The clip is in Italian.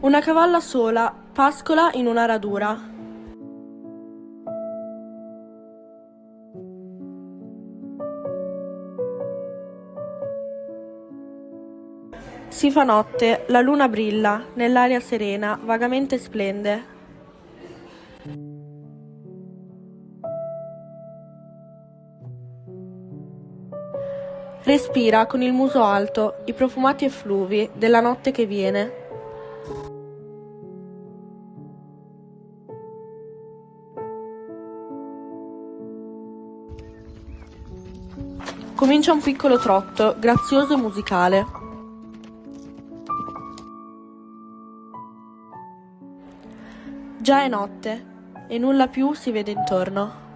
Una cavalla sola pascola in una radura. Si fa notte, la luna brilla, nell'aria serena, vagamente splende. Respira con il muso alto i profumati effluvi della notte che viene. Comincia un piccolo trotto, grazioso e musicale. Già è notte e nulla più si vede intorno.